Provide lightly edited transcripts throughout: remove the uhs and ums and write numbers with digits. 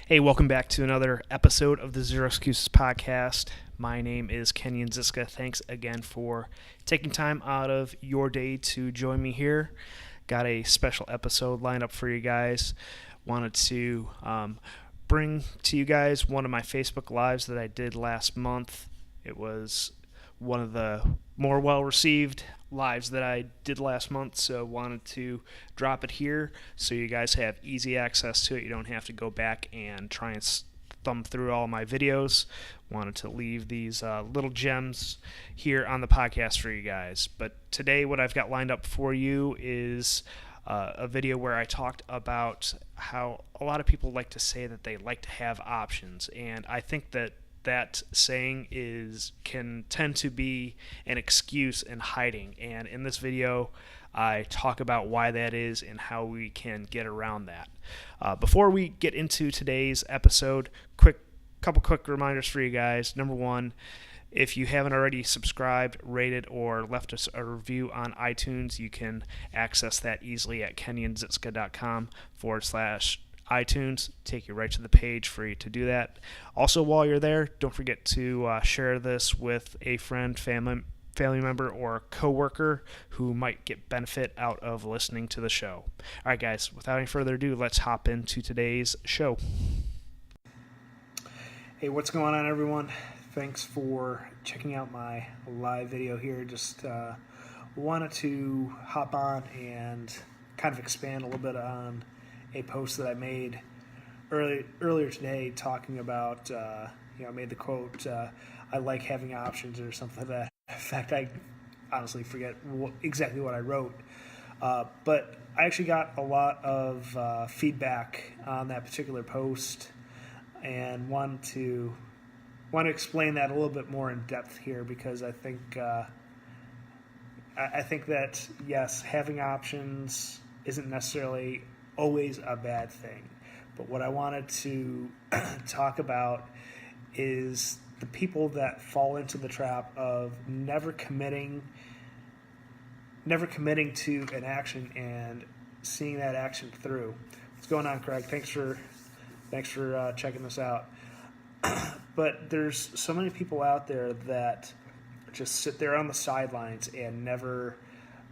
Hey, welcome back to another episode of the Xcuses podcast. My name is Kenyon. Thanks again for taking time out of your day to join me here. Got a special episode lined up for you guys. Wanted to bring to you guys one of my Facebook Lives that I did last month. It was one of the more well-received lives that I did last month, so wanted to drop it here so you guys have easy access to it. You don't have to go back and try and thumb through all my videos. Wanted to leave these little gems here on the podcast for you guys. But today what I've got lined up for you is a video where I talked about how a lot of people like to say that they like to have options, and I think that saying can tend to be an excuse in hiding, and in this video I talk about why that is and how we can get around that. Before we get into today's episode, couple quick reminders for you guys. Number one, if you haven't already subscribed, rated, or left us a review on iTunes, you can access that easily at kenyonzitska.com/iTunes. Take you right to the page for you to do that. Also, while you're there, don't forget to share this with a friend, family member, or a coworker who might get benefit out of listening to the show. All right, guys, without any further ado, let's hop into today's show. Hey, what's going on, everyone? Thanks for checking out my live video here. Just wanted to hop on and kind of expand a little bit on a post that I made earlier today talking about, I made the quote, I like having options, or something like that. In fact, I honestly forget exactly what I wrote. But I actually got a lot of feedback on that particular post, and want to explain that a little bit more in depth here, because I think that, yes, having options isn't necessarily always a bad thing. But what I wanted to talk about is the people that fall into the trap of never committing to an action and seeing that action through. What's going on, Craig? Thanks for checking this out. But there's so many people out there that just sit there on the sidelines and never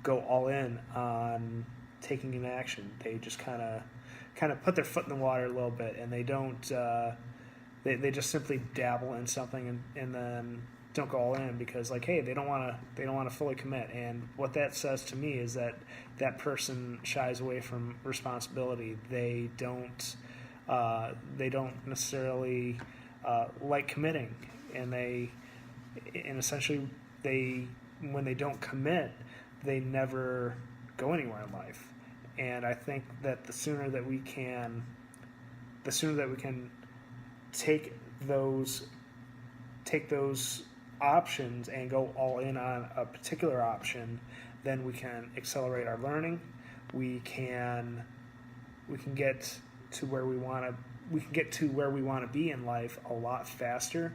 go all in on taking an action. They just kind of put their foot in the water a little bit, and they don't. They just simply dabble in something and then don't go all in because, like, hey, they don't want to fully commit. And what that says to me is that person shies away from responsibility. They don't necessarily like committing, and essentially when they don't commit, they never go anywhere in life. And I think that the sooner that we can take those options and go all in on a particular option, then we can accelerate our learning. We can get to where we want to be in life a lot faster.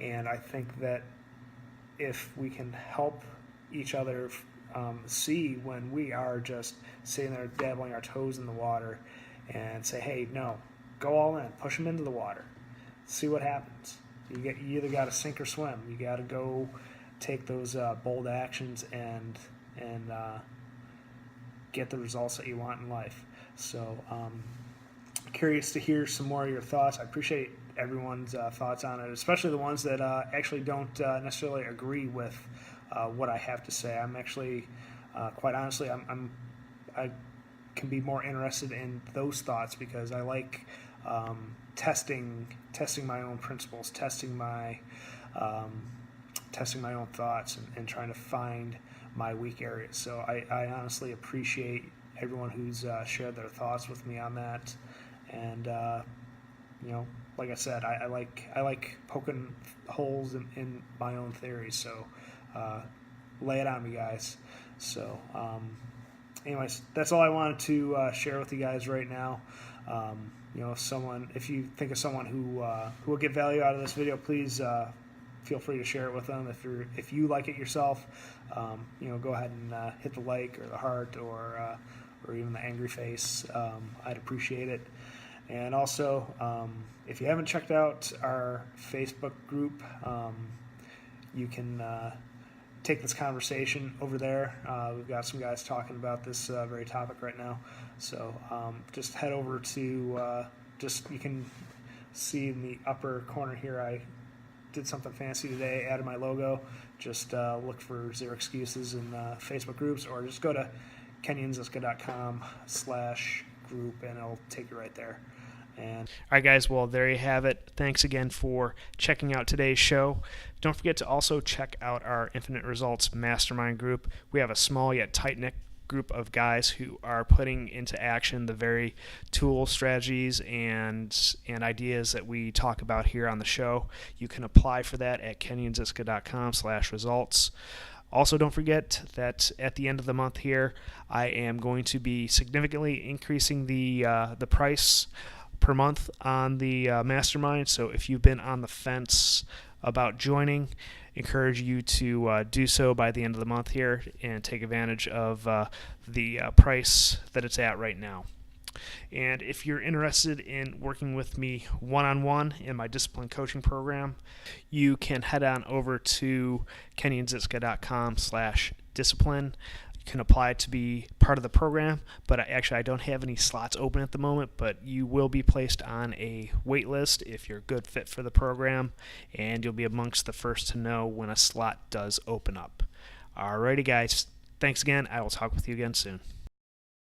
And I think that if we can help each other see when we are just sitting there dabbling our toes in the water, and say, hey, no, go all in, push them into the water, see what happens. You either got to sink or swim. You got to go take those bold actions and get the results that you want in life. So curious to hear some more of your thoughts. I appreciate everyone's thoughts on it, especially the ones that actually don't necessarily agree with what I have to say. I'm actually, quite honestly, I can be more interested in those thoughts, because I like testing my own principles, testing my own thoughts, and trying to find my weak areas. So I honestly appreciate everyone who's shared their thoughts with me on that. And like I said, I like poking holes in my own theories. So lay it on me, guys. So anyways, that's all I wanted to share with you guys right now. If you think of someone who will get value out of this video, please feel free to share it with them. If you like it yourself, go ahead and hit the like or the heart or even the angry face. I'd appreciate it. And also, if you haven't checked out our Facebook group, you can take this conversation over there. We've got some guys talking about this very topic right now. So just head over to, you can see in the upper corner here, I did something fancy today, added my logo. Just look for Zero Excuses in Facebook groups, or just go to kenyonziska.com/group and it'll take you right there. And all right, guys, well, there you have it. Thanks again for checking out today's show. Don't forget to also check out our Infinite Results Mastermind group. We have a small yet tight-knit group of guys who are putting into action the very tools, strategies, and ideas that we talk about here on the show. You can apply for that at kenyonziska.com/results. Also, don't forget that at the end of the month here, I am going to be significantly increasing the price per month on the Mastermind. So if you've been on the fence about joining, encourage you to do so by the end of the month here and take advantage of the price that it's at right now. And if you're interested in working with me one-on-one in my discipline coaching program, you can head on over to kenyonziska.com/discipline. You can apply to be part of the program, but I don't have any slots open at the moment, but you will be placed on a wait list if you're a good fit for the program, and you'll be amongst the first to know when a slot does open up. Alrighty, guys. Thanks again. I will talk with you again soon.